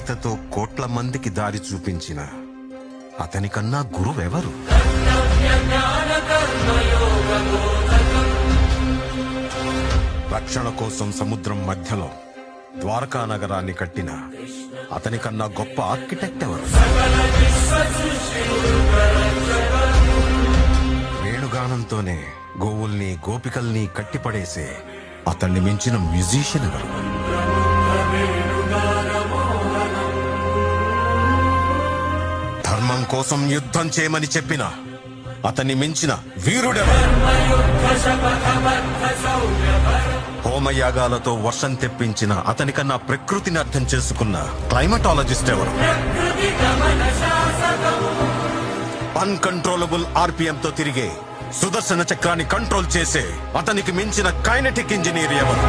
గీతతో కోట్ల మందికి దారి చూపించిన అతనికన్నా గురువెవరు? రక్షణ కోసం సముద్రం మధ్యలో ద్వారకా నగరాన్ని కట్టిన అతనికన్నా గొప్ప ఆర్కిటెక్ట్ ఎవరు? వేణుగానంతోనే గోవుల్ని గోపికల్ని కట్టిపడేసే అతన్ని మించిన మ్యూజిషియన్ ఎవరు? ధర్మం కోసం యుద్ధం చేయమని చెప్పిన అతన్ని మించిన వీరుడెవరు? హోమయాగాలతో వర్షం తెప్పించిన అతనికన్నా ప్రకృతిని అర్థం చేసుకున్న క్లైమటాలజిస్ట్ ఎవరు? అన్కంట్రోలబుల్ ఆర్పిఎం తో తిరిగే సుదర్శన చక్రాన్ని కంట్రోల్ చేసే అతనికి మించిన కైనెటిక్ ఇంజనీర్ ఎవరు?